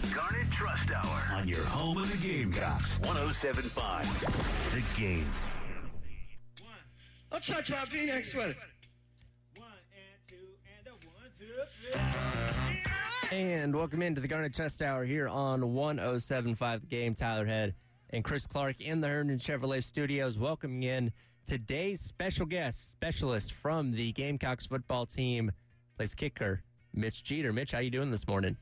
The Garnet Trust Hour on your home of the Gamecocks. 107.5. The Game. I'll touch my V-neck sweater. 1 and 2 and a 1, 2, 3. And welcome into the Garnet Trust Hour here on 107.5 The Game. Tyler Head and Chris Clark in the Herndon Chevrolet Studios, welcoming in today's special guest, specialist from the Gamecocks football team, plays kicker, Mitch Jeter. Mitch, how you doing this morning?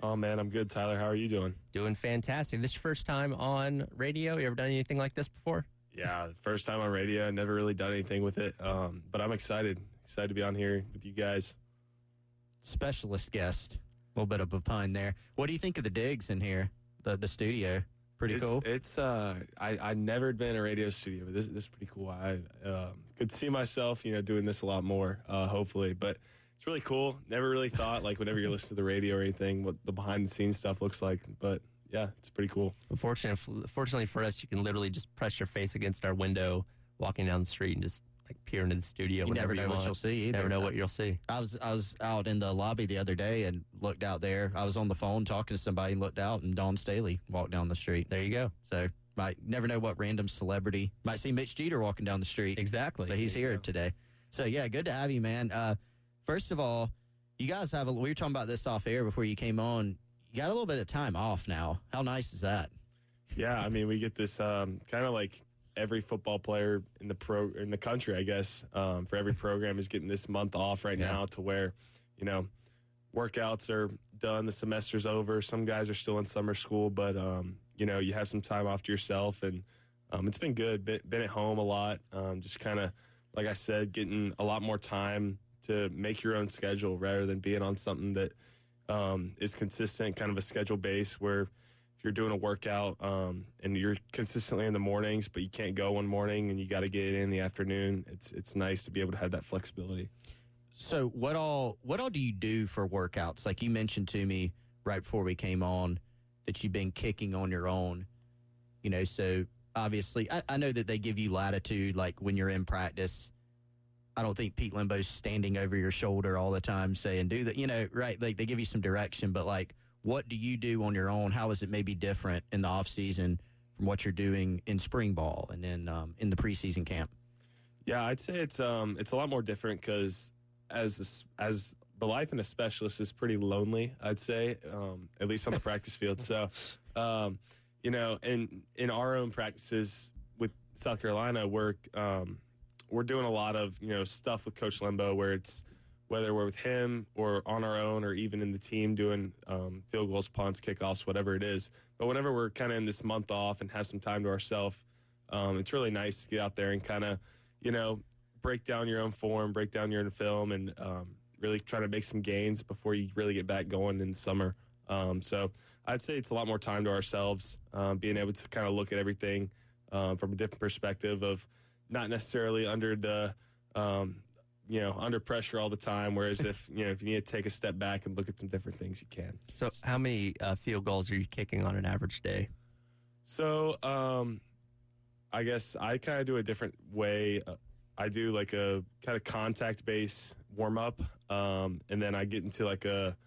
Oh, man, I'm good, Tyler. How are you doing? Doing fantastic. This is your first time on radio? You ever done anything like this before? Yeah, first time on radio. Never really done anything with it, but I'm excited. Excited to be on here with you guys. Specialist guest. A little bit of a pun there. What do you think of the digs in here, the studio? Pretty cool. I never been in a radio studio, but this is pretty cool. I could see myself, doing this a lot more, hopefully. But it's really cool. Never really thought, like, whenever you listen to the radio or anything, what the behind-the-scenes stuff looks like. But, yeah, it's pretty cool. Fortunately for us, you can literally just press your face against our window walking down the street and just peer into the studio. You never know what you'll see either. Never know what you'll see. I was out in the lobby the other day and looked out there. I was on the phone talking to somebody and looked out, and Dawn Staley walked down the street. There you go. So might never know what random celebrity might see Mitch Jeter walking down the street. Exactly. But he's here today. So yeah, good to have you, man. First of all, you guys we were talking about this off air before you came on. You got a little bit of time off now. How nice is that? Yeah, I mean, we get this kind of like every football player in the country, I guess, for every program is getting this month off right now, to where, workouts are done, the semester's over. Some guys are still in summer school, but, you have some time off to yourself, and it's been good. Been at home a lot, just kind of, like I said, getting a lot more time to make your own schedule rather than being on something that is consistent, kind of a schedule base where if you're doing a workout and you're consistently in the mornings, but you can't go one morning and you got to get it in the afternoon, it's nice to be able to have that flexibility. So what all do you do for workouts? Like you mentioned to me right before we came on that you've been kicking on your own, so obviously I know that they give you latitude, like when you're in practice. I don't think Pete Limbo's standing over your shoulder all the time saying, do that, right? Like they give you some direction, but like, what do you do on your own? How is it maybe different in the off season from what you're doing in spring ball and then in the preseason camp? Yeah, I'd say it's a lot more different because as the life in a specialist is pretty lonely, I'd say, at least on the practice field. So, in our own practices with South Carolina, we're doing a lot of, stuff with Coach Limbo where it's whether we're with him or on our own or even in the team doing field goals, punts, kickoffs, whatever it is. But whenever we're kind of in this month off and have some time to ourselves, it's really nice to get out there and kind of, break down your own form, break down your own film, and really try to make some gains before you really get back going in the summer. So I'd say it's a lot more time to ourselves, being able to kind of look at everything from a different perspective of not necessarily under the under pressure all the time. Whereas if you need to take a step back and look at some different things, you can. So how many field goals are you kicking on an average day? So I guess I kind of do a different way. I do like a kind of contact-based warm-up, and then I get into like a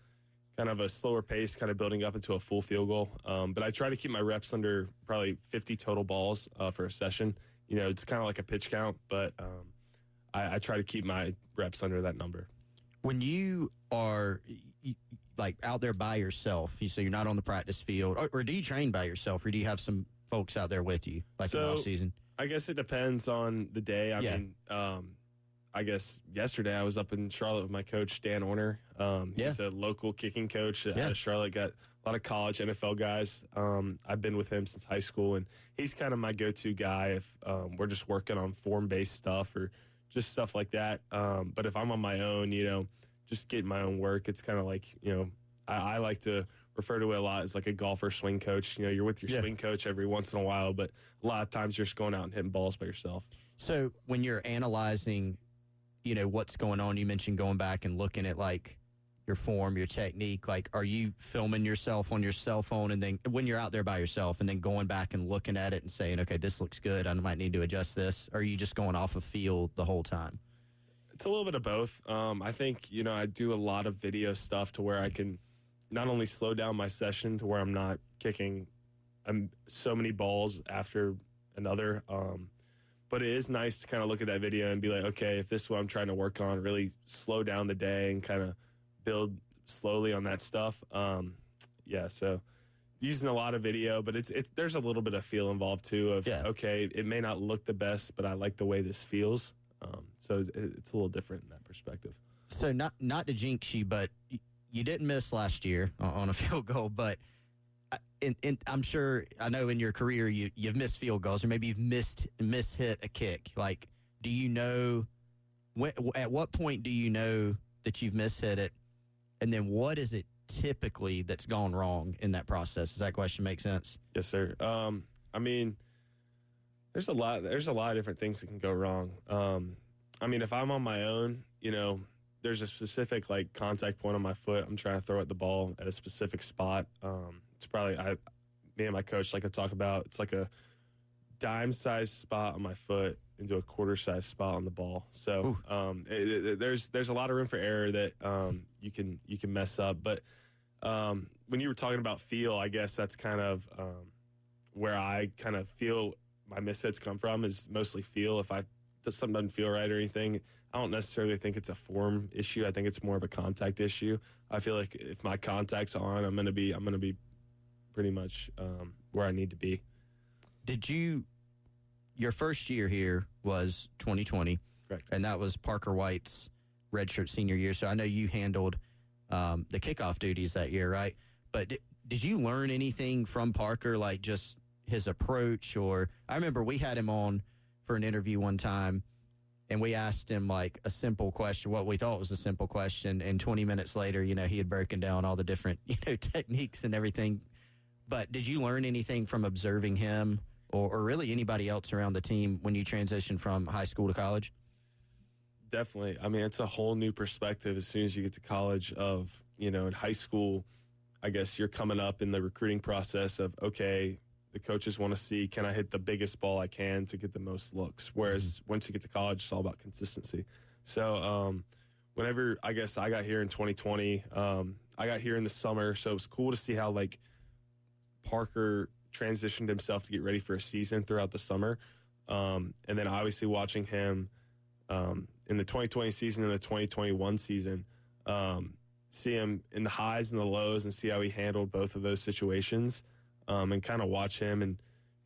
kind of a slower pace, kind of building up into a full field goal. But I try to keep my reps under probably 50 total balls for a session. It's kind of like a pitch count, but I try to keep my reps under that number. When you are like out there by yourself, so you're not on the practice field, or do you train by yourself, or do you have some folks out there with you, like in the off season? I guess it depends on the day. I mean, I guess yesterday I was up in Charlotte with my coach, Dan Orner. He's a local kicking coach out of Charlotte. Got a lot of college NFL guys. I've been with him since high school, and he's kind of my go-to guy if we're just working on form-based stuff or just stuff like that. But if I'm on my own, just getting my own work, it's kind of like, I like to refer to it a lot as like a golfer swing coach. You're with your swing coach every once in a while, but a lot of times you're just going out and hitting balls by yourself. So when you're analyzing, what's going on, you mentioned going back and looking at like your form, your technique. Like, are you filming yourself on your cell phone and then when you're out there by yourself and then going back and looking at it and saying, okay, this looks good, I might need to adjust this? Or are you just going off of field the whole time? It's a little bit of both. I think, I do a lot of video stuff to where I can, not only slow down my session to where I'm not kicking so many balls after another, but it is nice to kind of look at that video and be like, okay, if this is what I'm trying to work on, really slow down the day and kind of build slowly on that stuff. So using a lot of video, but there's a little bit of feel involved too of, okay, it may not look the best, but I like the way this feels. So it's a little different in that perspective. So not to jinx you, but you didn't miss last year on a field goal, but I'm sure, I know in your career you've missed field goals, or maybe you've mishit a kick. Like, do you know, at what point do you know that you've mishit it? And then what is it typically that's gone wrong in that process? Does that question make sense? Yes, sir. I mean, there's a lot of different things that can go wrong. I mean, if I'm on my own, there's a specific contact point on my foot. I'm trying to throw at the ball at a specific spot. It's probably me and my coach like to talk about. It's like a dime-sized spot on my foot into a quarter-sized spot on the ball. So there's a lot of room for error that you can mess up. But when you were talking about feel, I guess that's kind of where I kind of feel my mishits come from, is mostly feel. If something doesn't feel right or anything, I don't necessarily think it's a form issue. I think it's more of a contact issue. I feel like if my contact's on, I'm gonna be pretty much where I need to be. Your first year here was 2020, correct? And that was Parker White's redshirt senior year. So I know you handled the kickoff duties that year, right? But did you learn anything from Parker, like just his approach? Or I remember we had him on for an interview one time, and we asked him like a simple question, what we thought was a simple question, and 20 minutes later, he had broken down all the different, techniques and everything. But did you learn anything from observing him or really anybody else around the team when you transitioned from high school to college? Definitely. I mean, it's a whole new perspective as soon as you get to college of, in high school, I guess you're coming up in the recruiting process of, okay, the coaches want to see, can I hit the biggest ball I can to get the most looks? Whereas once you get to college, it's all about consistency. So whenever, I guess I got here in 2020, I got here in the summer, so it was cool to see how, Parker transitioned himself to get ready for a season throughout the summer. And then obviously watching him in the 2020 season and the 2021 season, see him in the highs and the lows and see how he handled both of those situations. And kind of watch him and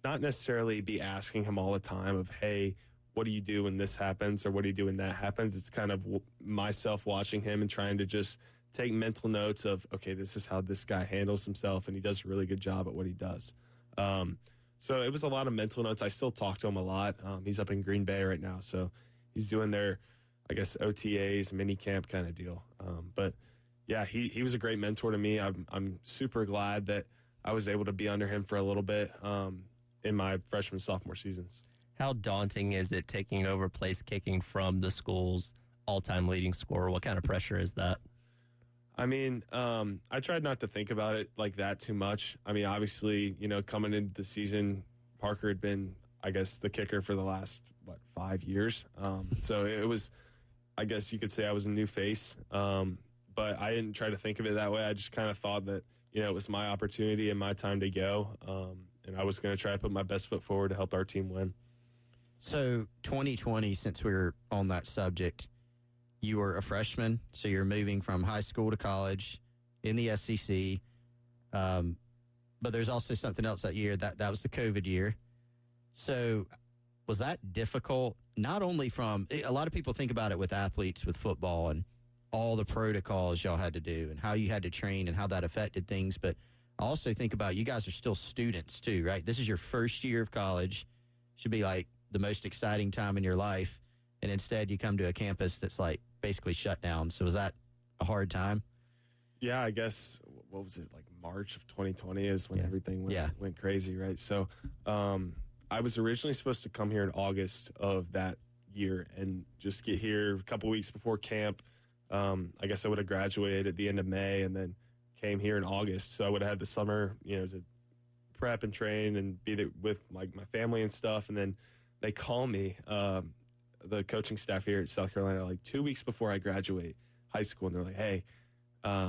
not necessarily be asking him all the time of, hey, what do you do when this happens or what do you do when that happens? It's kind of myself watching him and trying to just take mental notes of, okay, this is how this guy handles himself, and he does a really good job at what he does. So it was a lot of mental notes. I still talk to him a lot. He's up in Green Bay right now, so he's doing their, I guess, OTAs, mini camp kind of deal. But, yeah, he was a great mentor to me. I'm super glad that I was able to be under him for a little bit in my freshman, sophomore seasons. How daunting is it taking over place kicking from the school's all-time leading scorer? What kind of pressure is that? I mean, I tried not to think about it like that too much. I mean, obviously, coming into the season, Parker had been, I guess, the kicker for the last, 5 years. So it was, I guess you could say I was a new face. But I didn't try to think of it that way. I just kind of thought that, it was my opportunity and my time to go. And I was going to try to put my best foot forward to help our team win. So 2020, since we were on that subject, you were a freshman, so you're moving from high school to college in the SEC. But there's also something else that year, that was the COVID year. So was that difficult? Not only from, a lot of people think about it with athletes, with football, and all the protocols y'all had to do and how you had to train and how that affected things. But I also think about, you guys are still students too, right? This is your first year of college. Should be like the most exciting time in your life. And instead you come to a campus that's basically shut down. So was that a hard time? Yeah, I guess, what was it, March of 2020 is when everything went crazy, right? So I was originally supposed to come here in August of that year and just get here a couple weeks before camp. I guess I would have graduated at the end of May and then came here in August. So I would have had the summer, to prep and train and be there with my family and stuff. And then they call me, the coaching staff here at South Carolina, 2 weeks before I graduate high school. And they're like, hey,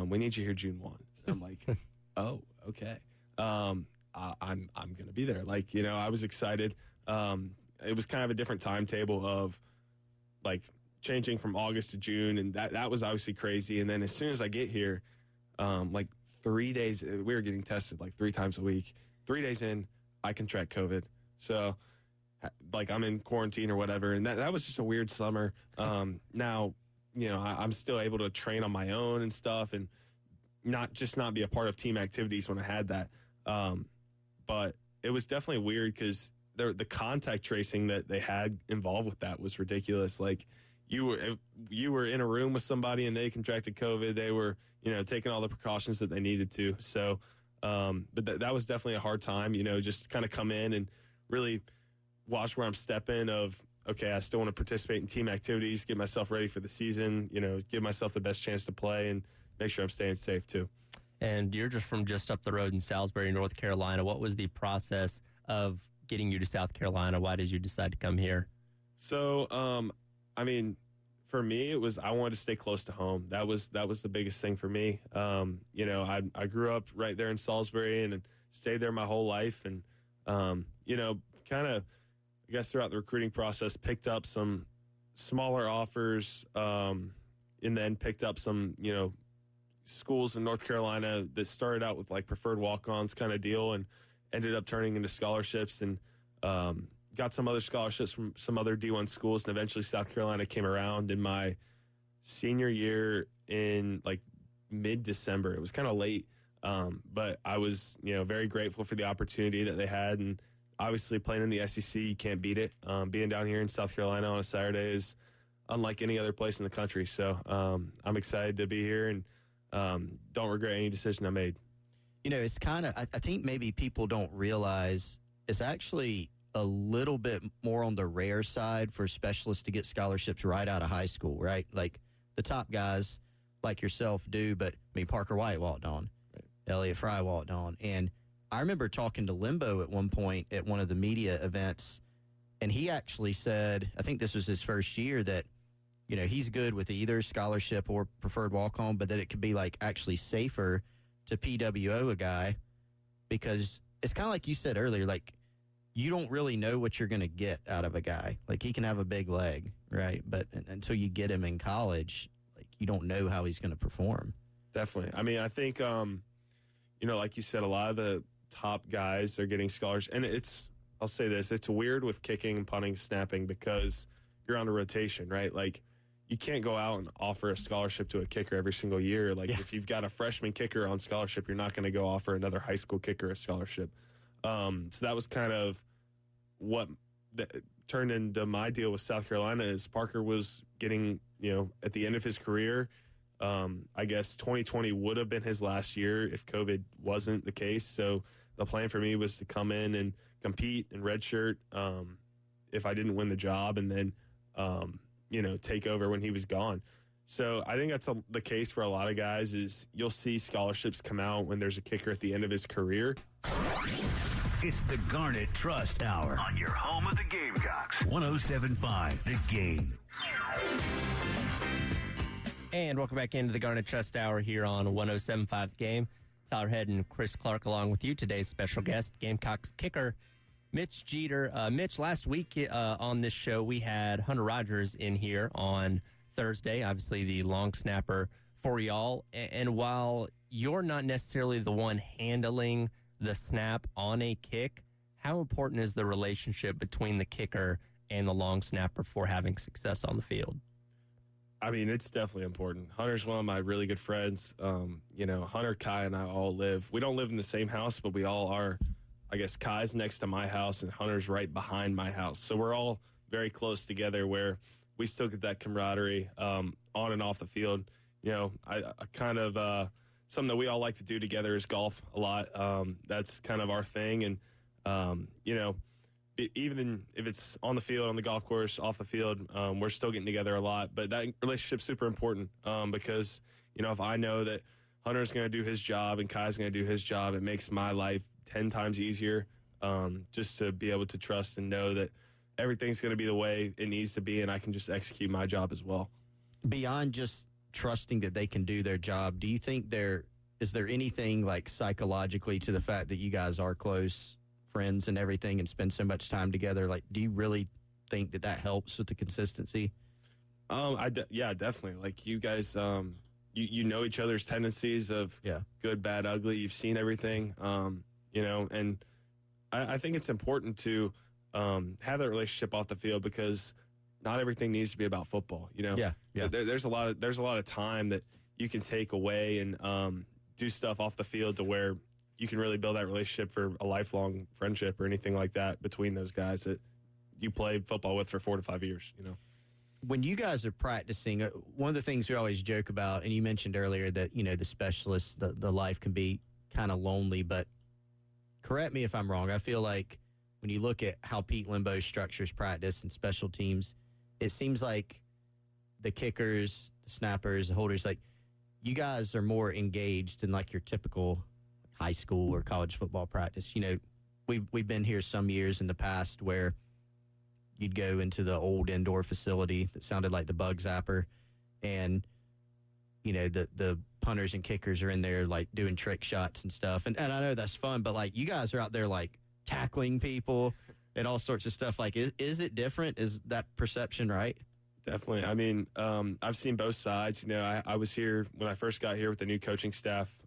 we need you here June 1. I'm like, oh, okay. I'm going to be there. Like, I was excited. It was kind of a different timetable of like changing from August to June. And that was obviously crazy. And then as soon as I get here, like 3 days, we were getting tested like 3 times a week. 3 days in, I contract COVID. So like I'm in quarantine or whatever. And that was just a weird summer. Now, I'm still able to train on my own and stuff and not be a part of team activities when I had that. But it was definitely weird because the contact tracing that they had involved with that was ridiculous. Like you were in a room with somebody and they contracted COVID. They were, taking all the precautions that they needed to. So, but that was definitely a hard time, just kind of come in and really watch where I'm stepping of, okay, I still want to participate in team activities, get myself ready for the season, give myself the best chance to play and make sure I'm staying safe too. And you're just up the road in Salisbury, North Carolina. What was the process of getting you to South Carolina? Why did you decide to come here? So, for me, it was I wanted to stay close to home. That was the biggest thing for me. I grew up right there in Salisbury and stayed there my whole life. And, kind of, I guess throughout the recruiting process, picked up some smaller offers and then picked up some, schools in North Carolina that started out with like preferred walk-ons kind of deal and ended up turning into scholarships and got some other scholarships from some other D1 schools. And eventually South Carolina came around in my senior year in like mid-December. It was kind of late, but I was, very grateful for the opportunity that they had. And obviously playing in the SEC, you can't beat it. Being down here in South Carolina on a Saturday is unlike any other place in the country. So I'm excited to be here and don't regret any decision I made. It's kind of, I think maybe people don't realize it's actually a little bit more on the rare side for specialists to get scholarships right out of high school, right? Like the top guys like yourself do, but Parker White walked on, right. Elliott Fry walked on. And I remember talking to Limbo at one point at one of the media events, and he actually said, I think this was his first year, that he's good with either scholarship or preferred walk-on, but that it could be like actually safer to PWO a guy because it's kind of like you said earlier, like you don't really know what you're going to get out of a guy. Like he can have a big leg, right? But until you get him in college, like you don't know how he's going to perform. Definitely. I think, like you said, a lot of the top guys are getting scholarships. And I'll say this, it's weird with kicking, punting, snapping because you're on a rotation, right? Like, you can't go out and offer a scholarship to a kicker every single year. Like, if you've got a freshman kicker on scholarship, you're not going to go offer another high school kicker a scholarship. So that was kind of what turned into my deal with South Carolina is Parker was getting, at the end of his career, I guess 2020 would have been his last year if COVID wasn't the case. So the plan for me was to come in and compete and redshirt if I didn't win the job and then, take over when he was gone. So I think that's the case for a lot of guys is you'll see scholarships come out when there's a kicker at the end of his career. It's the Garnet Trust Hour on your home of the Gamecocks. 107.5 The Game. And welcome back into the Garnet Trust Hour here on 107.5 The Game. Tyler Head and Chris Clark along with you. Today's special guest, Gamecocks kicker Mitch Jeter. Mitch, last week on this show, we had Hunter Rogers in here on Thursday, obviously the long snapper for y'all. And while you're not necessarily the one handling the snap on a kick, how important is the relationship between the kicker and the long snapper for having success on the field? It's definitely important. Hunter's one of my really good friends. Hunter, Kai, and I all we don't live in the same house, but we all are. I guess Kai's next to my house and Hunter's right behind my house. So we're all very close together where we still get that camaraderie on and off the field. I kind of something that we all like to do together is golf a lot. That's kind of our thing. And, even if it's on the field, on the golf course, off the field, we're still getting together a lot. But that relationship's super important because, if I know that Hunter's going to do his job and Kai's going to do his job, it makes my life 10 times easier just to be able to trust and know that everything's going to be the way it needs to be and I can just execute my job as well. Beyond just trusting that they can do their job, do you think there is there anything like psychologically to the fact that you guys are close friends and everything and spend so much time together? Like, do you really think that helps with the consistency? Yeah, definitely. Like you guys, you know each other's tendencies of good, bad, ugly. You've seen everything, and I think it's important to have that relationship off the field because not everything needs to be about football. Yeah. There's a lot of time that you can take away and do stuff off the field to where you can really build that relationship for a lifelong friendship or anything like that between those guys that you played football with for 4 to 5 years. When you guys are practicing, one of the things we always joke about, and you mentioned earlier that, the specialists, the life can be kind of lonely, but correct me if I'm wrong. I feel like when you look at how Pete Limbo structures practice and special teams, it seems like the kickers, the snappers, the holders, like you guys are more engaged than like your typical high school or college football practice. We've been here some years in the past where you'd go into the old indoor facility that sounded like the bug zapper, and the punters and kickers are in there like doing trick shots and stuff. And I know that's fun, but like you guys are out there like tackling people and all sorts of stuff. Like, is it different? Is that perception right? Definitely. I mean, I've seen both sides. I was here when I first got here with the new coaching staff.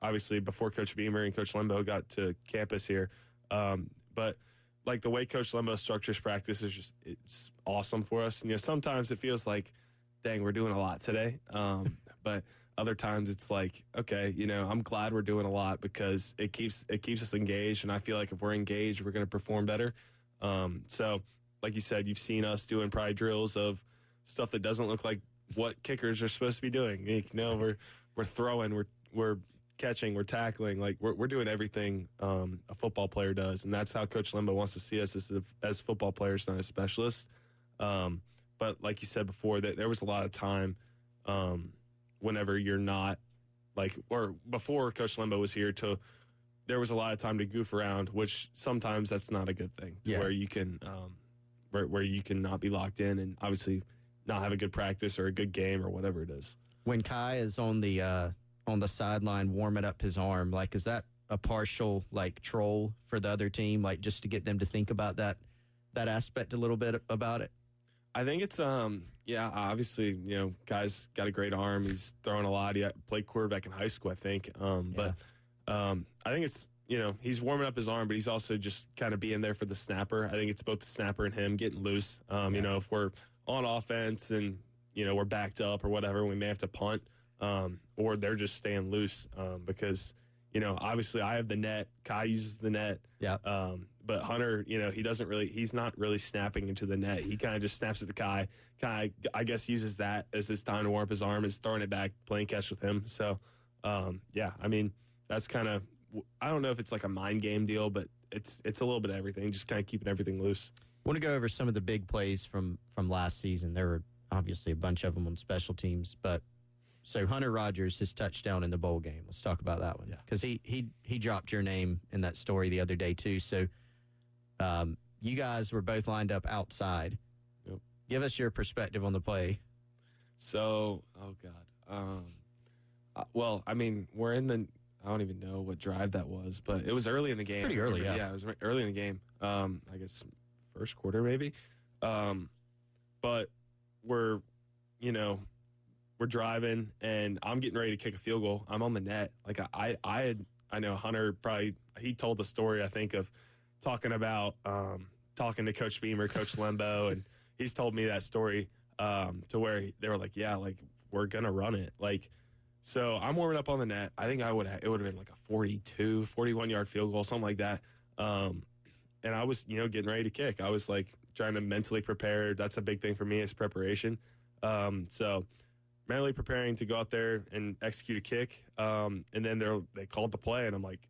Obviously, before Coach Beamer and Coach Limbo got to campus here. But like the way Coach Limbo structures practice is it's awesome for us. Sometimes it feels like, dang, we're doing a lot today. But other times it's like, okay, I'm glad we're doing a lot because it keeps us engaged. And I feel like if we're engaged, we're going to perform better. So like you said, you've seen us doing probably drills of stuff that doesn't look like what kickers are supposed to be doing. We're throwing, we're catching, we're tackling, like we're doing everything a football player does, and that's how Coach Limbo wants to see us as football players, not as specialists. But like you said before, that there was a lot of time whenever you're not or before Coach Limbo was here, there was a lot of time to goof around, which sometimes that's not a good thing. Where you can where you can not be locked in and obviously not have a good practice or a good game or whatever it is. When Kai is on the sideline warming up his arm, like, is that a partial like troll for the other team, like just to get them to think about that aspect a little bit about it? I think it's obviously, Kai's got a great arm. He's throwing a lot. He played quarterback in high school, I think. But I think it's, he's warming up his arm, but he's also just kind of being there for the snapper. I think it's both the snapper and him getting loose. If we're on offense and, we're backed up or whatever, we may have to punt. Or they're just staying loose because, obviously I have the net. Kai uses the net. Yeah. But Hunter, he's not really snapping into the net. He kind of just snaps at the Kai. Kai, I guess, uses that as his time to warm up his arm, is throwing it back, playing catch with him. So, that's kind of, I don't know if it's like a mind game deal, but it's a little bit of everything, just kind of keeping everything loose. I want to go over some of the big plays from last season. There were obviously a bunch of them on special teams, but so Hunter Rogers, his touchdown in the bowl game. Let's talk about that one because he dropped your name in that story the other day too. So you guys were both lined up outside. Yep. Give us your perspective on the play. So, oh God. Well, I mean, we're in the, I don't even know what drive that was, but it was early in the game. Pretty early, yeah. Yeah, it was early in the game. I guess first quarter maybe. But we're driving and I'm getting ready to kick a field goal. I'm on the net. Like I know Hunter probably, he told the story, I think, of talking about talking to Coach Beamer, Coach Limbo, and he's told me that story to where they were like, yeah, like we're going to run it. Like, so I'm warming up on the net. I think it would have been like a 41-yard field goal, something like that. And I was, getting ready to kick. I was like trying to mentally prepare. That's a big thing for me is preparation. So mentally preparing to go out there and execute a kick. And then they called the play, and I'm like,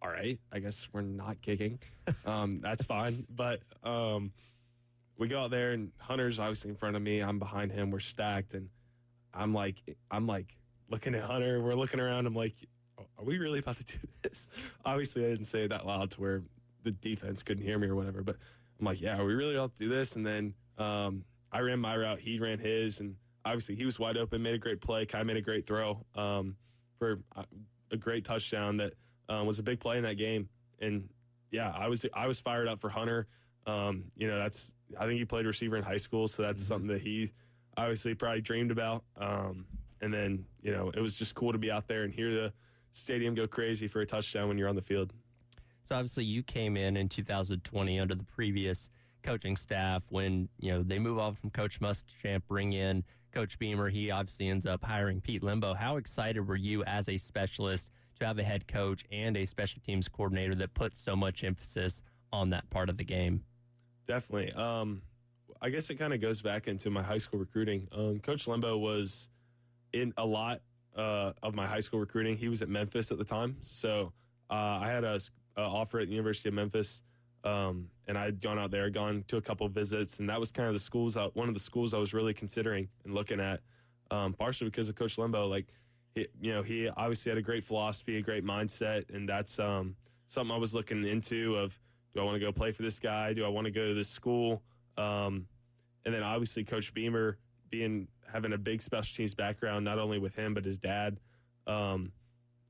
all right, I guess we're not kicking. That's fine. But we go out there, and Hunter's obviously in front of me. I'm behind him. We're stacked, and I'm like looking at Hunter. We're looking around. I'm like, are we really about to do this? Obviously, I didn't say it that loud to where the defense couldn't hear me or whatever. But I'm like, yeah, are we really about to do this? And then I ran my route. He ran his, and obviously he was wide open, made a great play. Kai made a great throw for for a great touchdown that was a big play in that game. And yeah, I was fired up for Hunter. I think he played receiver in high school, so that's something that he obviously probably dreamed about. And then, it was just cool to be out there and hear the stadium go crazy for a touchdown when you're on the field. So obviously you came in 2020 under the previous coaching staff when, they move off from Coach Muschamp, bring in Coach Beamer. He obviously ends up hiring Pete Limbo. How excited were you as a specialist to have a head coach and a special teams coordinator that puts so much emphasis on that part of the game? Definitely. I guess it kind of goes back into my high school recruiting. Coach Limbo was in a lot of my high school recruiting. He was at Memphis at the time. So I had a offer at the University of Memphis, and I'd gone to a couple of visits, and that was kind of one of the schools I was really considering and looking at, partially because of Coach Limbo. Like, he obviously had a great philosophy, a great mindset, and that's something I was looking into of, do I want to go play for this guy? Do I want to go to this school? And then obviously Coach Beamer having a big special teams background, not only with him, but his dad, and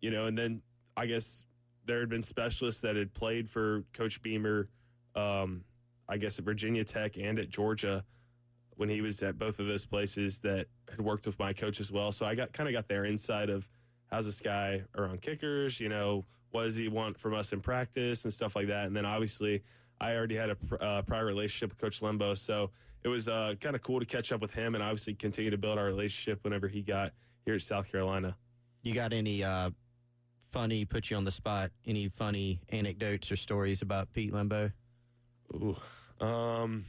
then I guess there had been specialists that had played for Coach Beamer, I guess at Virginia Tech and at Georgia when he was at both of those places that had worked with my coach as well. So I got their insight of how's this guy around kickers, what does he want from us in practice and stuff like that. And then obviously I already had a prior relationship with Coach Limbo. So it was kind of cool to catch up with him and obviously continue to build our relationship whenever he got here at South Carolina. You got any put you on the spot, any funny anecdotes or stories about Pete Limbo? Ooh, God,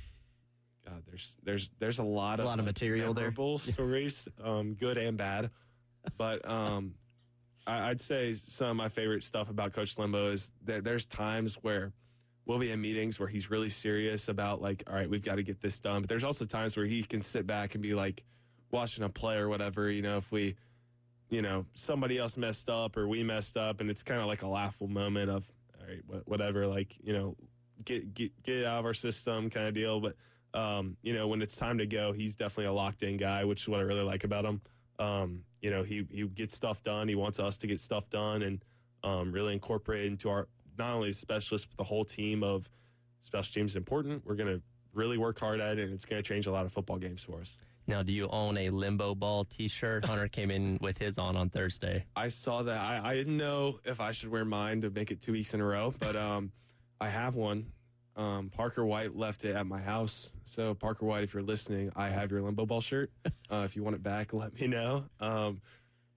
there's a lot of material there. Stories, good and bad. But I'd say some of my favorite stuff about Coach Limbo is that there's times where we'll be in meetings where he's really serious about, like, all right, we've got to get this done. But there's also times where he can sit back and be like watching a play or whatever, if we, somebody else messed up or we messed up, and it's kind of like a laughable moment of, all right, whatever, like, get out of our system kind of deal. But, when it's time to go, he's definitely a locked-in guy, which is what I really like about him. He gets stuff done. He wants us to get stuff done and really incorporate into our, not only specialists, but the whole team of special teams is important. We're going to really work hard at it, and it's going to change a lot of football games for us. Now, do you own a Limbo Ball T-shirt? Hunter came in with his on Thursday. I saw that. I didn't know if I should wear mine to make it 2 weeks in a row, but I have one. Parker White left it at my house. So, Parker White, if you're listening, I have your Limbo Ball shirt. If you want it back, let me know.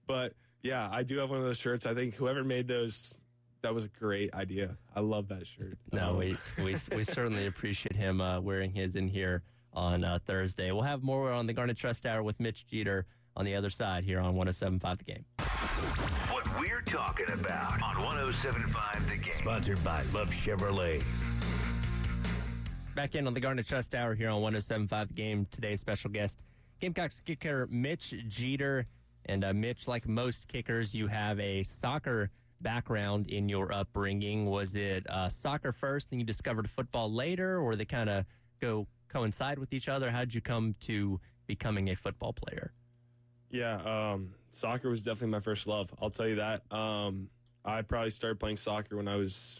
But, yeah, I do have one of those shirts. I think whoever made those, that was a great idea. I love that shirt. No, we certainly appreciate him wearing his in here on Thursday. We'll have more on the Garnet Trust Hour with Mitch Jeter on the other side here on 107.5 The Game. What we're talking about on 107.5 The Game. Sponsored by Love Chevrolet. Back in on the Garnet Trust Hour here on 107.5 The Game. Today's special guest, Gamecocks kicker Mitch Jeter. And Mitch, like most kickers, you have a soccer background in your upbringing. Was it soccer first and you discovered football later, or they kind of coincide with each other? How did you come to becoming a football player? Yeah, soccer was definitely my first love. I'll tell you that. I probably started playing soccer when I was,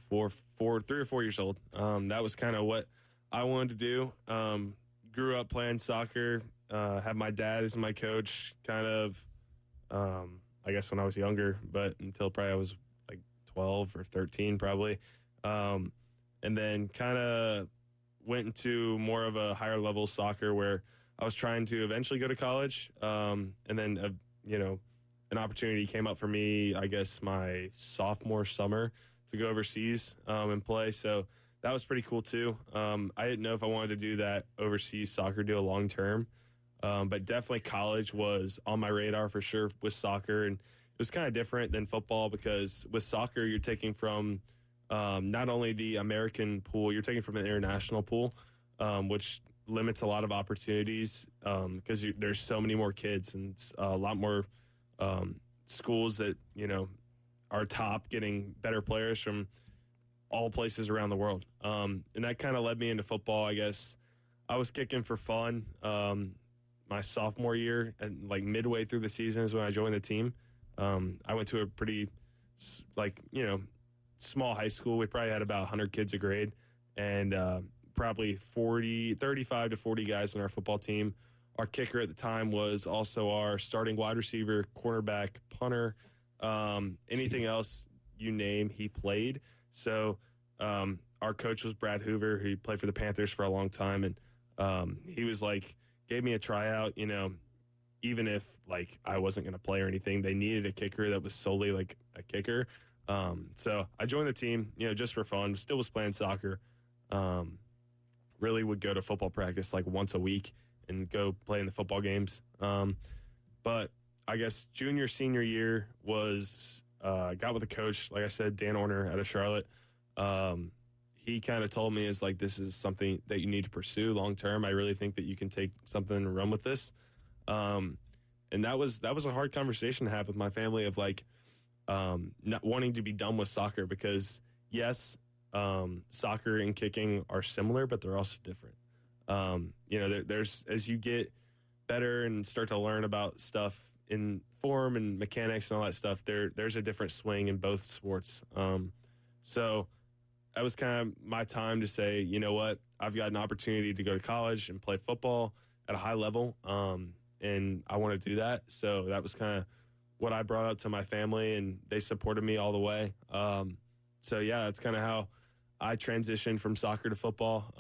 3 or 4 years old. That was kind of what I wanted to do. Grew up playing soccer, had my dad as my coach kind of, I guess when I was younger, but until probably I was like 12 or 13 probably. And then kind of went into more of a higher level soccer where I was trying to eventually go to college. And then, an opportunity came up for me, I guess, my sophomore summer to go overseas and play. So that was pretty cool too. I didn't know if I wanted to do that overseas soccer deal long term. But definitely college was on my radar for sure with soccer. And it was kind of different than football because with soccer, you're taking from not only the American pool, you're taking from an international pool, which limits a lot of opportunities because there's so many more kids and a lot more schools that, are top getting better players from all places around the world. And that kind of led me into football, I guess. I was kicking for fun. My sophomore year and like midway through the season is when I joined the team. I went to a pretty, small high school. We probably had about 100 kids a grade, and probably 35 to 40 guys on our football team. Our kicker at the time was also our starting wide receiver, cornerback, punter, anything else you name, he played. So our coach was Brad Hoover, who played for the Panthers for a long time, and he was gave me a tryout, even if I wasn't going to play or anything. They needed a kicker that was solely a kicker. So I joined the team, just for fun. Still was playing soccer. Really would go to football practice once a week and go play in the football games. But I guess junior, senior year was got with a coach, like I said, Dan Orner out of Charlotte. He kind of told me this is something that you need to pursue long term. I really think that you can take something and run with this. And that was a hard conversation to have with my family of not wanting to be done with soccer, because yes, soccer and kicking are similar, but they're also different. There's, as you get better and start to learn about stuff in form and mechanics and all that stuff, there's a different swing in both sports. So that was kind of my time to say, you know what, I've got an opportunity to go to college and play football at a high level, and I want to do that. So that was kind of what I brought up to my family, and they supported me all the way. So yeah, that's kind of how I transitioned from soccer to football.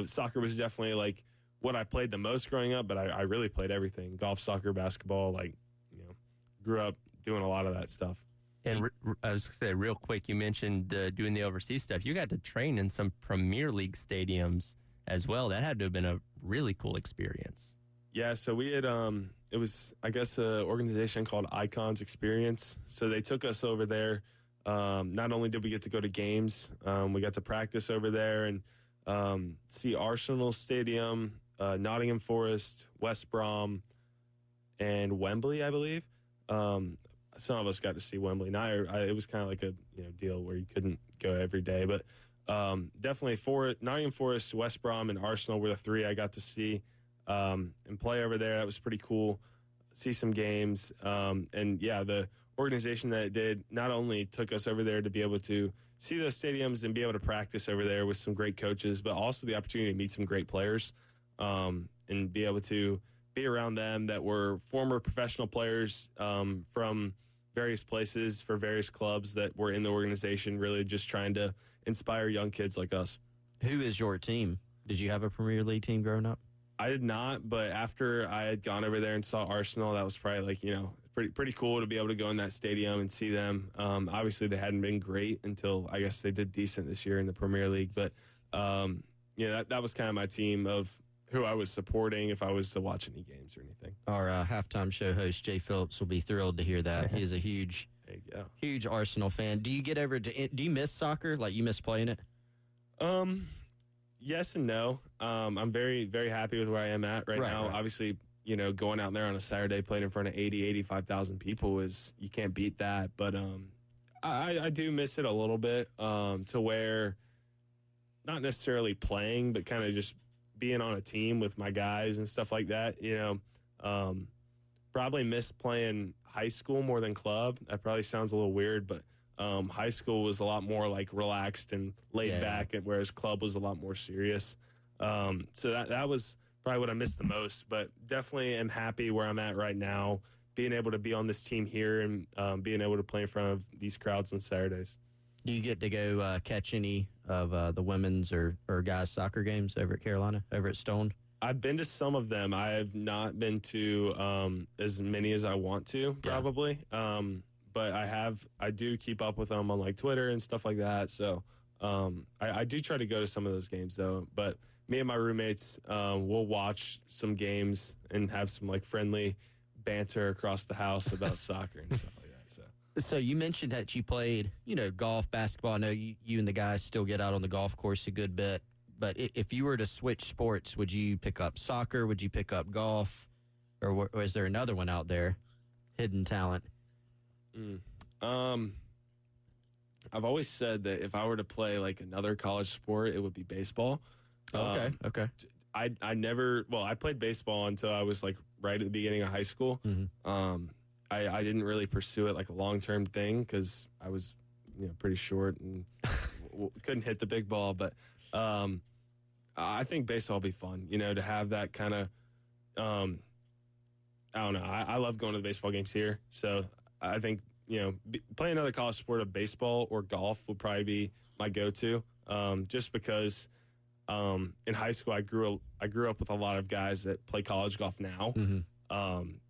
Soccer was definitely what I played the most growing up, but I really played everything: golf, soccer, basketball. Grew up doing a lot of that stuff. And I was going to say, real quick, you mentioned doing the overseas stuff. You got to train in some Premier League stadiums as well. That had to have been a really cool experience. Yeah, so we had, it was, I guess, an organization called Icons Experience. So they took us over there. Not only did we get to go to games, we got to practice over there and see Arsenal Stadium, Nottingham Forest, West Brom, and Wembley, I believe. Some of us got to see Wembley. It was kind of like a deal where you couldn't go every day, but definitely Nottingham Forest, West Brom, and Arsenal were the three I got to see and play over there. That was pretty cool. See some games, and yeah, the organization that it did not only took us over there to be able to see those stadiums and be able to practice over there with some great coaches, but also the opportunity to meet some great players and be able to be around them that were former professional players from various places for various clubs that were in the organization, really just trying to inspire young kids like us. Who is your team? Did you have a Premier League team growing up? I did not, but after I had gone over there and saw Arsenal, that was probably pretty cool to be able to go in that stadium and see them. Obviously, they hadn't been great until I guess they did decent this year in the Premier League, but that was kind of my team of who I was supporting if I was to watch any games or anything. Our halftime show host, Jay Phillips, will be thrilled to hear that. He is a huge Arsenal fan. Do you do you miss soccer? You miss playing it? Yes and no. I'm very, very happy with where I am at right now. Right. Obviously, going out there on a Saturday playing in front of 85,000 people you can't beat that. But I do miss it a little bit to where not necessarily playing, but kind of just being on a team with my guys and stuff like that. Probably miss playing high school more than club. That probably sounds a little weird, but high school was a lot more relaxed and laid back, whereas club was a lot more serious. So that was probably what I missed the most, but definitely am happy where I'm at right now, being able to be on this team here and being able to play in front of these crowds on Saturdays. Do you get to go catch any of the women's or guys' soccer games over at Carolina, over at Stone? I've been to some of them. I have not been to as many as I want to, probably. But I do keep up with them on Twitter and stuff like that. So I do try to go to some of those games though. But me and my roommates will watch some games and have some friendly banter across the house about soccer and stuff like that. So you mentioned that you played, golf, basketball. I know you and the guys still get out on the golf course a good bit. But if you were to switch sports, would you pick up soccer? Would you pick up golf? Or is there another one out there, hidden talent? I've always said that if I were to play another college sport, it would be baseball. Okay. I played baseball until I was right at the beginning of high school. Mm-hmm. I didn't really pursue it like a long-term thing because I was, pretty short and couldn't hit the big ball. But I think baseball will be fun, to have that kind of, I don't know. I love going to the baseball games here. So I think, playing another college sport of baseball or golf would probably be my go-to, just because in high school I grew up with a lot of guys that play college golf now.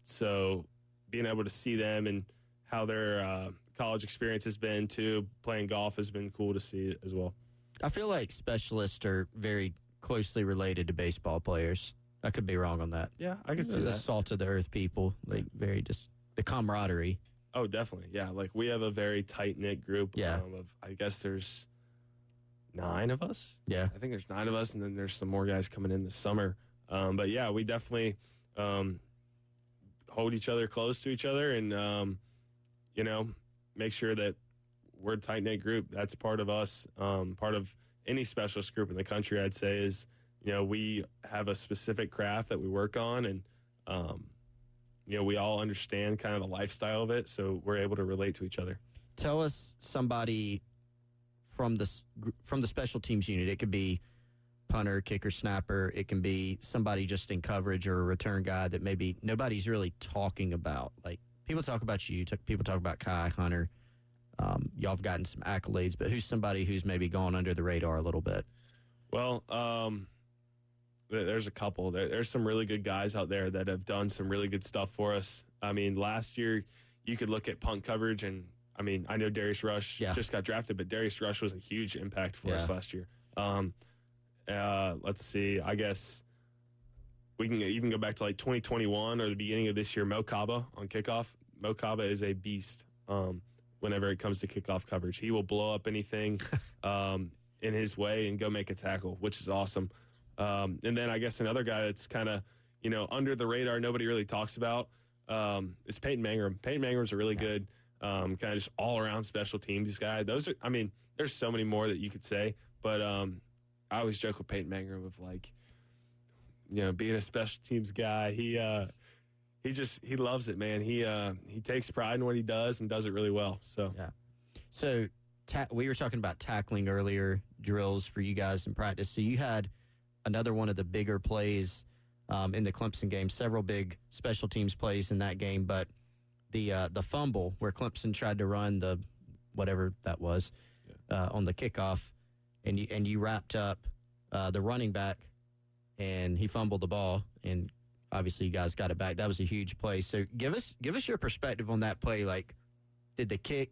So being able to see them and how their college experience has been too, playing golf has been cool to see as well. I feel like specialists are very closely related to baseball players. I could be wrong on that. Yeah, I could see the that. salt of the earth people, like very just the camaraderie. Oh, definitely. Yeah, like we have a very tight-knit group Yeah. of, I guess there's 9 of us. Yeah. I think there's 9 of us, and then there's some more guys coming in this summer. But yeah, we definitely hold each other close to each other and, make sure that we're a tight-knit group. That's part of us. Part of any specialist group in the country, I'd say, is, we have a specific craft that we work on, and, we all understand kind of the lifestyle of it, so we're able to relate to each other. Tell us somebody from the special teams unit. It could be punter, kicker, snapper. It can be somebody just in coverage or a return guy that maybe nobody's really talking about. Like, people talk about you. People talk about Kai, Hunter. Y'all have gotten some accolades, but who's somebody who's maybe gone under the radar a little bit? Well, there's a couple. There's some really good guys out there that have done some really good stuff for us. I mean, last year you could look at punt coverage, and I mean, I know Darius Rush just got drafted, but Darius Rush was a huge impact for us last year. Let's see. I guess we can even go back to like 2021 or the beginning of this year. Mo Kaba on kickoff. Mo Kaba is a beast. Whenever it comes to kickoff coverage, he will blow up anything in his way and go make a tackle, which is awesome. And then I guess another guy that's kind of, under the radar, nobody really talks about, is Peyton Mangrum. Peyton Mangram's a really good, kind of just all-around special teams guy. There's so many more that you could say, but I always joke with Peyton Mangrum of like, being a special teams guy. He loves it, man. He takes pride in what he does and does it really well. So we were talking about tackling earlier, drills for you guys in practice. So you had another one of the bigger plays in the Clemson game, several big special teams plays in that game, but the fumble where Clemson tried to run the whatever that was on the kickoff, and you wrapped up the running back, and he fumbled the ball, and obviously you guys got it back. That was a huge play. So give us your perspective on that play. Like, did the kick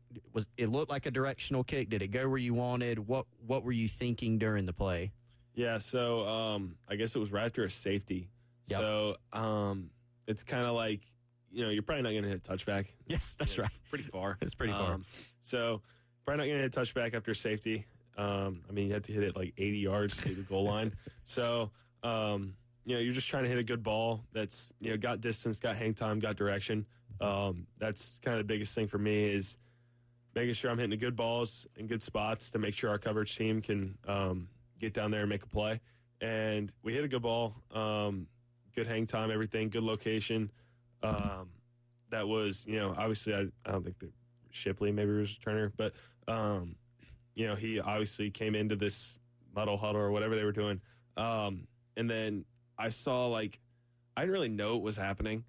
it look like a directional kick? Did it go where you wanted? What were you thinking during the play? Yeah, so I guess it was right after a safety. Yep. So it's kind of like, you're probably not going to hit a touchback. Yes, that's right. Pretty far. It's pretty far. So probably not going to hit a touchback after safety. You had to hit it like 80 yards to the goal line. So, you're just trying to hit a good ball that's, got distance, got hang time, got direction. That's kind of the biggest thing for me is making sure I'm hitting the good balls in good spots to make sure our coverage team can get down there and make a play. And we hit a good ball, good hang time, everything, good location. That was, obviously I don't think that Shipley maybe was a returner, but, he obviously came into this muddle huddle or whatever they were doing. And then I saw I didn't really know what was happening,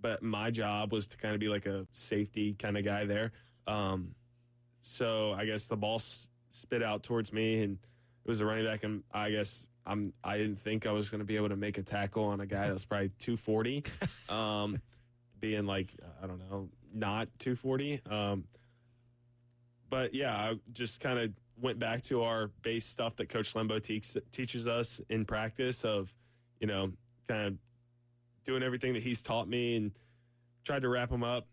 but my job was to kind of be like a safety kind of guy there. So I guess the ball spit out towards me, and it was a running back, and I guess I didn't think I was going to be able to make a tackle on a guy that was probably 240, being I don't know, not 240. But yeah, I just kind of went back to our base stuff that Coach Lembo teaches us in practice of, kind of doing everything that he's taught me and tried to wrap him up.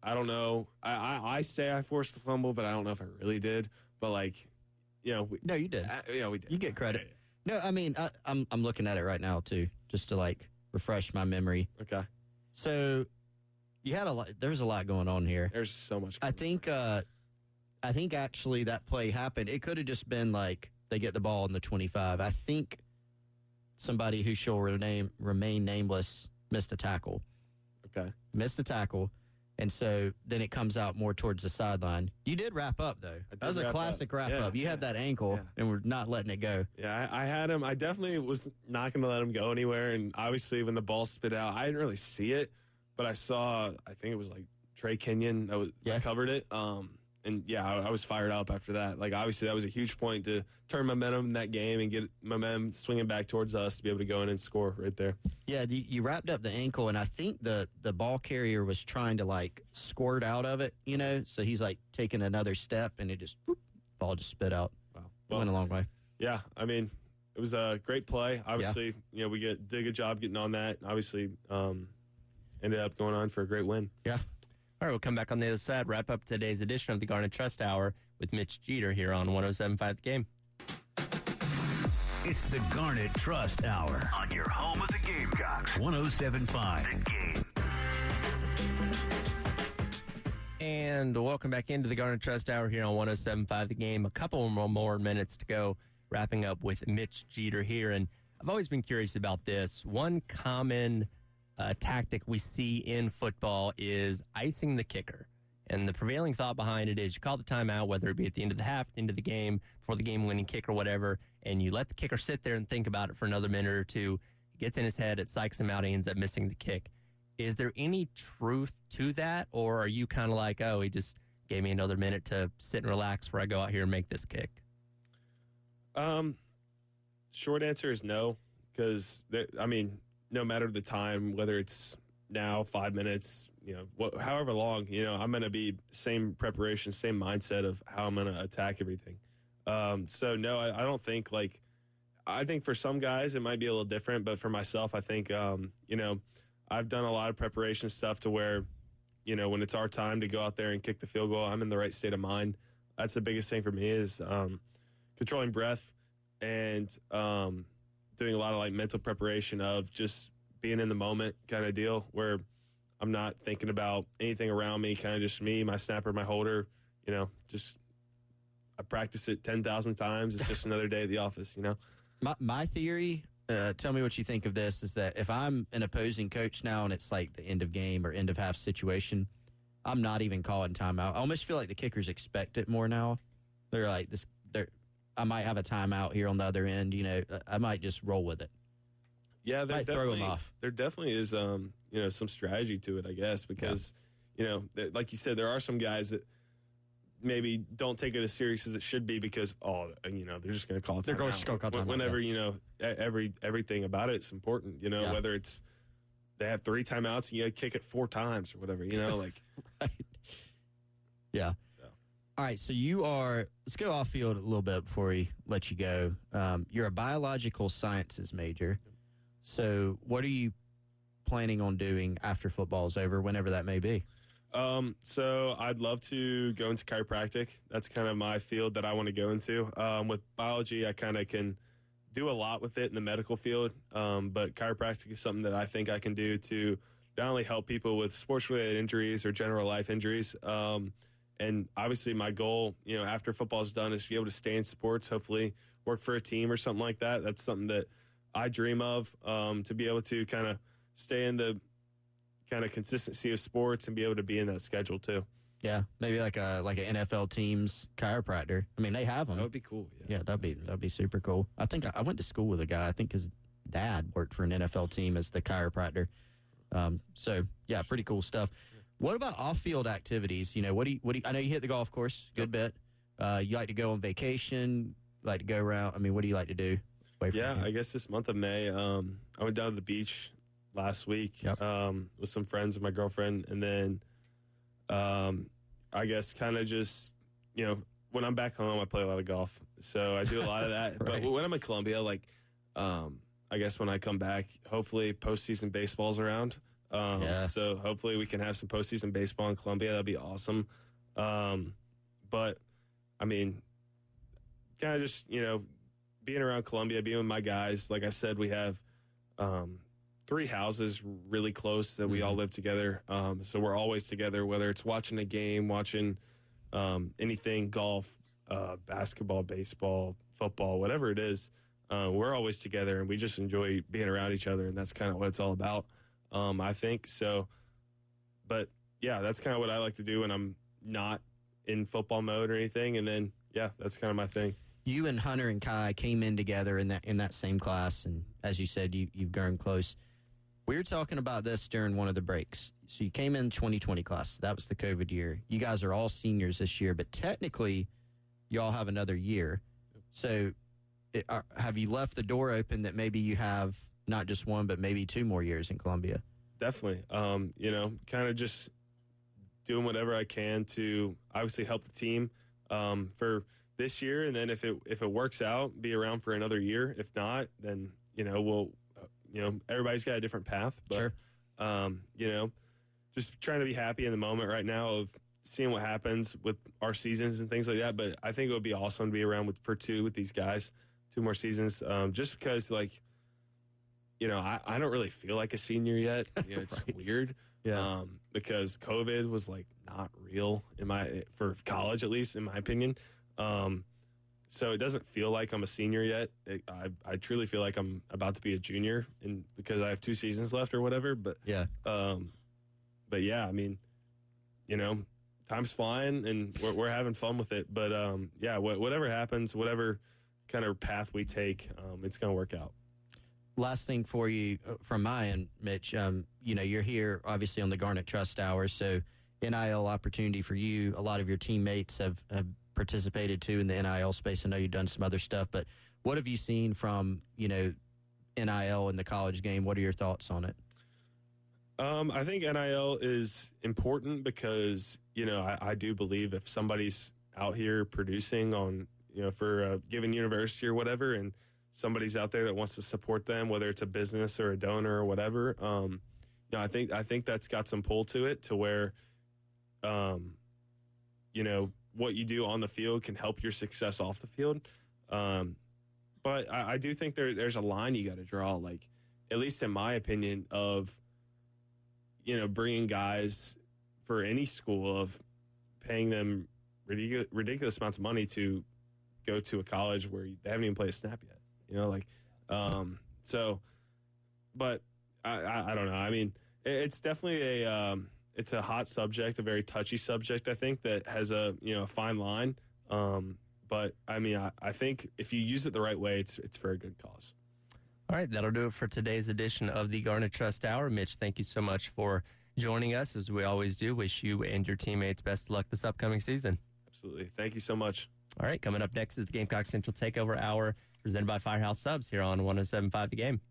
I don't know. I say I forced the fumble, but I don't know if I really did. But No, you did. We did. You get credit. Yeah. No, I mean, I'm looking at it right now too, just to refresh my memory. Okay. So you had there was a lot going on here. There's so much. I think actually that play happened. It could have just been they get the ball in the 25. I think somebody who shall remain nameless missed a tackle. Okay. Missed a tackle, And so then it comes out more towards the sideline. You did wrap up, though. That was a classic wrap up. You had that ankle, and we're not letting it go. Yeah, I had him. I definitely was not going to let him go anywhere. And obviously, when the ball spit out, I didn't really see it, but I saw, I think it was like Trey Kenyon that covered it. And I was fired up after that. Like, obviously, that was a huge point to turn momentum in that game and get momentum swinging back towards us to be able to go in and score right there. Yeah, you wrapped up the ankle, and I think the ball carrier was trying to, like, squirt out of it, you know? So he's, like, taking another step, and it just, ball just spit out. Wow. It went a long way. Yeah, I mean, it was a great play. Obviously, we did a good job getting on that. Obviously, ended up going on for a great win. Yeah. All right, we'll come back on the other side, wrap up today's edition of the Garnet Trust Hour with Mitch Jeter here on 107.5 The Game. It's the Garnet Trust Hour on your home of the Gamecocks. 107.5 The Game. And welcome back into the Garnet Trust Hour here on 107.5 The Game. A couple more minutes to go, wrapping up with Mitch Jeter here. And I've always been curious about this. One common tactic we see in football is icing the kicker. And the prevailing thought behind it is you call the timeout, whether it be at the end of the half, end of the game, before the game-winning kick or whatever, and you let the kicker sit there and think about it for another minute or two. It gets in his head, it psychs him out, he ends up missing the kick. Is there any truth to that, or are you kind of like, oh, he just gave me another minute to sit and relax before I go out here and make this kick? Short answer is no, because, no matter the time, whether it's now, 5 minutes, however long, I'm going to be same preparation, same mindset of how I'm going to attack everything. So, no, I don't think, I think for some guys it might be a little different, but for myself, I think, I've done a lot of preparation stuff to where, when it's our time to go out there and kick the field goal, I'm in the right state of mind. That's the biggest thing for me is controlling breath and doing a lot of mental preparation of just being in the moment kind of deal where I'm not thinking about anything around me, kind of just me, my snapper, my holder, just I practice it 10,000 times. It's just another day at the office, My theory, tell me what you think of this, is that if I'm an opposing coach now and it's like the end of game or end of half situation, I'm not even calling timeout. I almost feel like the kickers expect it more now. They're like, I might have a timeout here on the other end, I might just roll with it. Yeah, might throw them off. There definitely is, some strategy to it, I guess, because, like you said, there are some guys that maybe don't take it as serious as it should be because, they're just going to call it timeout. They're just going to call timeout. Whenever, everything about it's important, whether it's they have 3 timeouts and you kick it 4 times or whatever, Right. Yeah. So. All right, so let's go off field a little bit before we let you go. You're a biological sciences major. So what are you planning on doing after football's over, whenever that may be? So I'd love to go into chiropractic. That's kind of my field that I want to go into. With biology, I kind of can do a lot with it in the medical field. But chiropractic is something that I think I can do to not only help people with sports-related injuries or general life injuries. And obviously my goal, after football's done is to be able to stay in sports, hopefully work for a team or something like that. That's something that I dream of, to be able to kind of stay in the kind of consistency of sports and be able to be in that schedule too. Yeah, maybe like an NFL team's chiropractor. I mean, they have them. That would be cool. Yeah, that'd be super cool. I think I went to school with a guy. I think his dad worked for an NFL team as the chiropractor. So yeah, pretty cool stuff. What about off-field activities? What do you? I know you hit the golf course, good bit. You like to go on vacation? Like to go around? I mean, what do you like to do? I guess this month of May, I went down to the beach last week with some friends and my girlfriend, and then I guess kind of just when I'm back home, I play a lot of golf, so I do a lot of that. Right. But when I'm in Columbia, I guess when I come back, hopefully postseason baseball's around. So hopefully we can have some postseason baseball in Columbia. That'd be awesome. But I mean, kind of just being around Columbia, being with my guys. Like I said, we have 3 houses really close that we all live together. So we're always together, whether it's watching a game, watching anything, golf, basketball, baseball, football, whatever it is. We're always together, and we just enjoy being around each other, and that's kind of what it's all about, I think. So, but yeah, that's kind of what I like to do when I'm not in football mode or anything. And then, yeah, that's kind of my thing. You and Hunter and Kai came in together in that same class, and as you said, you've grown close. We were talking about this during one of the breaks. So you came in 2020 class. That was the COVID year. You guys are all seniors this year, but technically, you all have another year. So have you left the door open that maybe you have not just one, but maybe 2 more years in Columbia? Definitely. Kind of just doing whatever I can to obviously help the team for this year. And then if it works out, be around for another year. If not, then, we'll, everybody's got a different path. But, Sure. Just trying to be happy in the moment right now of seeing what happens with our seasons and things like that. But I think it would be awesome to be around for 2 with these guys, 2 more seasons, just because, like, I don't really feel like a senior yet. It's weird. Yeah. Because COVID was like not real for college, at least in my opinion. So it doesn't feel like I'm a senior yet. I truly feel like I'm about to be a junior, and because I have 2 seasons left or whatever. But Yeah. But yeah, I mean, time's flying and we're having fun with it. But whatever happens, whatever kind of path we take, it's going to work out. Last thing for you from my end, Mitch, you're here obviously on the Garnet Trust Hour, so NIL opportunity for you. A lot of your teammates have participated too in the NIL space. I know you've done some other stuff, but what have you seen from, NIL in the college game? What are your thoughts on it? I think NIL is important because, I do believe if somebody's out here producing on, for a given university or whatever, and somebody's out there that wants to support them, whether it's a business or a donor or whatever, I think that's got some pull to it to where, what you do on the field can help your success off the field. But I do think there's a line you got to draw, like, at least in my opinion, of, bringing guys for any school of paying them ridiculous amounts of money to go to a college where they haven't even played a snap yet. But I don't know. I mean, it's definitely it's a hot subject, a very touchy subject, I think, that has a fine line. But I mean, I think if you use it the right way, it's for a good cause. All right, that'll do it for today's edition of the Garnet Trust Hour. Mitch, thank you so much for joining us, as we always do. Wish you and your teammates best of luck this upcoming season. Absolutely. Thank you so much. All right, coming up next is the Gamecock Central Takeover Hour, presented by Firehouse Subs here on 107.5 The Game.